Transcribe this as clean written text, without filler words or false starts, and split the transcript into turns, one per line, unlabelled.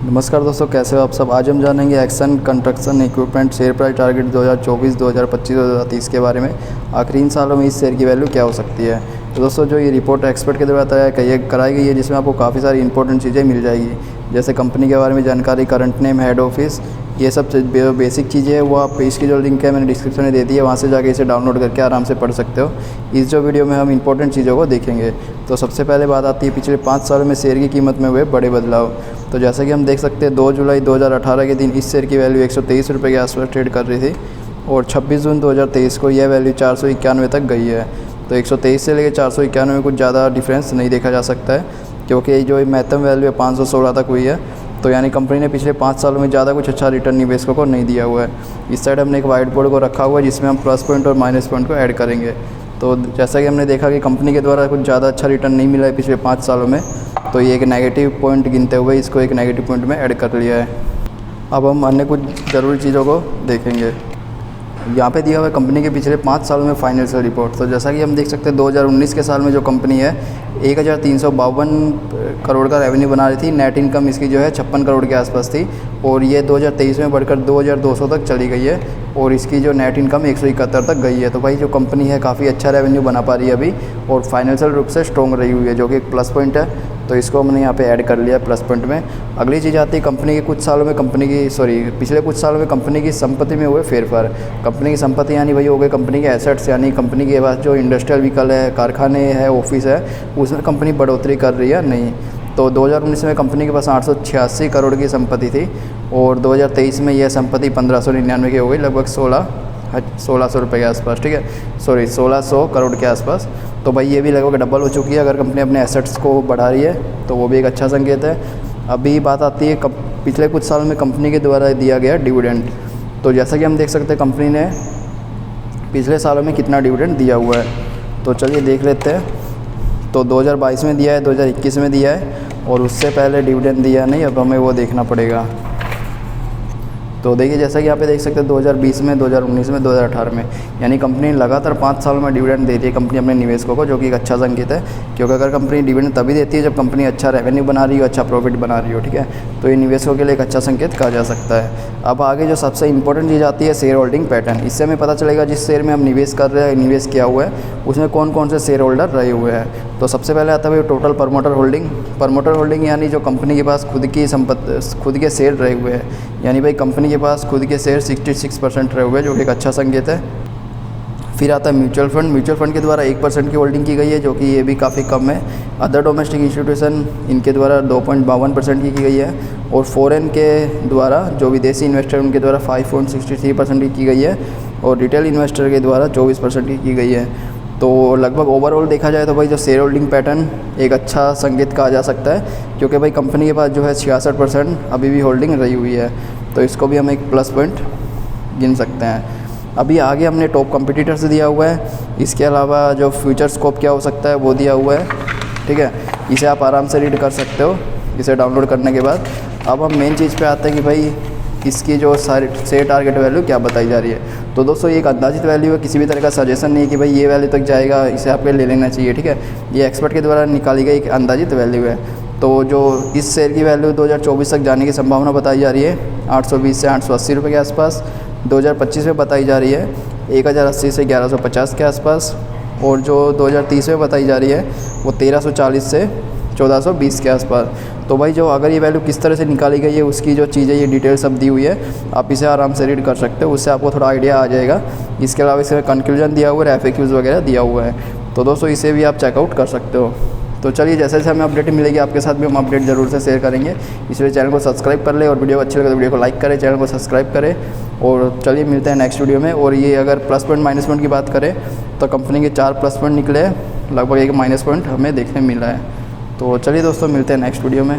नमस्कार दोस्तों, कैसे हो आप सब। आज हम जानेंगे action construction equipment share price target 2024, 2025, 2030 के बारे में। आखिरी इन सालों में इस शेयर की वैल्यू क्या हो सकती है। तो दोस्तों, जो ये रिपोर्ट एक्सपर्ट के द्वारा तैयार कराई गई है, जिसमें आपको काफ़ी सारी इंपॉर्टेंट चीज़ें मिल जाएगी, जैसे कंपनी के बारे में जानकारी, करंट नेम, हेड ऑफिस, ये सब बेसिक चीज़ें है वो आप इसकी जो लिंक है मैंने डिस्क्रिप्शन में दे दी है, वहाँ से जाके इसे डाउनलोड करके आराम से पढ़ सकते हो। इस जो वीडियो में हम इंपॉर्टेंट चीज़ों को देखेंगे। तो सबसे पहले बात आती है पिछले 5 सालों में शेयर की कीमत में हुए बड़े बदलाव। तो जैसा कि हम देख सकते हैं 2 जुलाई 2018 के दिन इस शेयर की वैल्यू 123 रुपये के आसपास ट्रेड कर रही थी और 26 जून 2023 को यह वैल्यू 491 तक गई है। तो 123 से लेकर 491 में कुछ ज़्यादा डिफरेंस नहीं देखा जा सकता है, क्योंकि जो महत्तम वैल्यू है 516 तक हुई है। तो यानी कंपनी ने पिछले 5 सालों में ज़्यादा कुछ अच्छा रिटर्न निवेशकों को नहीं दिया हुआ है। इस साइड हमने एक वाइट बोर्ड को रखा हुआ है, जिसमें हम प्लस पॉइंट और माइनस पॉइंट को ऐड करेंगे। तो जैसा कि हमने देखा कि कंपनी के द्वारा कुछ ज़्यादा अच्छा रिटर्न नहीं मिला है पिछले 5 सालों में, तो ये एक नेगेटिव पॉइंट गिनते हुए इसको एक नेगेटिव पॉइंट में ऐड कर लिया है। अब हम अन्य कुछ ज़रूरी चीज़ों को देखेंगे। यहाँ पे दिया हुआ है कंपनी के पिछले 5 सालों में फाइनेंशियल रिपोर्ट। तो जैसा कि हम देख सकते हैं 2019 के साल में जो कंपनी है 1352 करोड़ का रेवेन्यू बना रही थी। नेट इनकम इसकी जो है 56 करोड़ के आसपास थी और ये 2023 में बढ़कर 2200 तक चली गई है और इसकी जो नेट इनकम 171 तक गई है। तो भाई जो कंपनी है काफ़ी अच्छा रेवेन्यू बना पा रही है अभी और फाइनेंशियल रूप से स्ट्रॉन्ग रही हुई है, जो कि एक प्लस पॉइंट है। तो इसको हमने यहाँ पे ऐड कर लिया प्लस पॉइंट में। अगली चीज़ आती है कंपनी के पिछले कुछ सालों में कंपनी की संपत्ति में हुए फेरफार। कंपनी की संपत्ति यानी वही हो गए कंपनी के एसेट्स, यानी कंपनी के पास जो इंडस्ट्रियल व्हीकल है, कारखाने है, ऑफिस है, उसमें कंपनी बढ़ोतरी कर रही है नहीं। तो 2019 में कंपनी के पास 886 करोड़ की संपत्ति थी और 2023 में यह संपत्ति 1599 की हो गई, लगभग 1600 रुपये के आसपास, ठीक है, 1600 करोड़ के आसपास। तो भाई ये भी लगभग डबल हो चुकी है। अगर कंपनी अपने एसेट्स को बढ़ा रही है तो वो भी एक अच्छा संकेत है। अभी बात आती है पिछले कुछ सालों में कंपनी के द्वारा दिया गया डिविडेंड। तो जैसा कि हम देख सकते हैं कंपनी ने पिछले सालों में कितना डिविडेंड दिया हुआ है, तो चलिए देख लेते हैं। तो 2022 में दिया है, 2021 में दिया है और उससे पहले डिविडेंड दिया नहीं, अब हमें वो देखना पड़ेगा। तो देखिए जैसा कि यहाँ पे देख सकते हैं 2020 में, 2019 में, 2018 में, यानी कंपनी लगातार 5 सालों में डिविडेंड दे रही है कंपनी अपने निवेशकों को, जो कि एक अच्छा संकेत है। क्योंकि अगर कंपनी डिविडेंड तभी देती है जब कंपनी अच्छा रेवेन्यू बना रही हो, अच्छा प्रॉफिट बना रही हो, ठीक है, तो ये निवेशकों के लिए एक अच्छा संकेत कहा जा सकता है। अब आगे जो सबसे इंपॉर्टेंट चीज़ आती है शेयर होल्डिंग पैटर्न। इससे हमें पता चलेगा जिस शेयर में हम निवेश कर रहे हैं, निवेश किया हुआ है, उसमें कौन कौन से शेयर होल्डर रहे हुए हैं। तो सबसे पहले आता है total promoter holding. Promoter holding यानी जो कंपनी के पास खुद की संपत्ति, खुद के शेयर रहे हुए हैं, यानी भाई कंपनी के पास खुद के शेयर 66% रहे हुए हैं, जो कि एक अच्छा संकेत है। फिर आता है म्यूचुअल फंड। म्यूचुअल फंड के द्वारा 1% की होल्डिंग की गई है, जो कि ये भी काफ़ी कम है। अदर डोमेस्टिक इंस्टीट्यूशन, इनके द्वारा 2.52% की गई है और फॉरेन के द्वारा जो विदेशी इन्वेस्टर उनके द्वारा 5.63% की गई है और रिटेल इन्वेस्टर के द्वारा 24% की गई है। तो लगभग ओवरऑल देखा जाए तो भाई जो शेयर होल्डिंग पैटर्न एक अच्छा संकेत कहा जा सकता है, क्योंकि भाई कंपनी के पास जो है 66% अभी भी होल्डिंग रही हुई है, तो इसको भी हम एक प्लस पॉइंट गिन सकते हैं। अभी आगे हमने टॉप कंपटीटर से दिया हुआ है, इसके अलावा जो फ्यूचर स्कोप क्या हो सकता है वो दिया हुआ है, ठीक है, इसे आप आराम से रीड कर सकते हो इसे डाउनलोड करने के बाद। अब हम मेन चीज़ पे आते हैं कि भाई इसकी जो शेयर टारगेट वैल्यू क्या बताई जा रही है। तो दोस्तों ये एक अंदाजित वैल्यू है, किसी भी तरह का सजेशन नहीं है कि भाई ये वैल्यू तक जाएगा, इसे आपको ले लेना चाहिए, ठीक है, ये एक्सपर्ट के द्वारा निकाली गई एक अंदाजित वैल्यू है। तो जो इस शेयर की वैल्यू 2024 तक जाने की संभावना बताई जा रही है 820 से 880 रुपये के आसपास। 2025 में बताई जा रही है 1080 से 1150 के आसपास और जो 2030 में बताई जा रही है वो 1340 से 1420 के आसपास। तो भाई जो अगर ये वैल्यू किस तरह से निकाली गई है, उसकी जो चीज़ें ये डिटेल सब दी हुई है, आप इसे आराम से रीड कर सकते हो, उससे आपको थोड़ा आइडिया आ जाएगा। इसके अलावा इसमें कंक्लूजन दिया हुआ है, FAQs वगैरह दिया हुआ है, तो दोस्तों इसे भी आप चेकआउट कर सकते हो। तो चलिए जैसे जैसे हमें अपडेट मिलेगी आपके साथ भी हम अपडेट ज़रूर से शेयर करेंगे, इसलिए चैनल को सब्सक्राइब कर ले और वीडियो अच्छी लगे तो वीडियो को लाइक करें, चैनल को सब्सक्राइब करें। और चलिए मिलते हैं नेक्स्ट वीडियो में। और ये अगर प्लस पॉइंट माइनस पॉइंट की बात करें तो कंपनी के 4 प्लस पॉइंट निकले, लगभग 1 माइनस पॉइंट हमें देखने मिला है। तो चलिए दोस्तों मिलते हैं नेक्स्ट वीडियो में।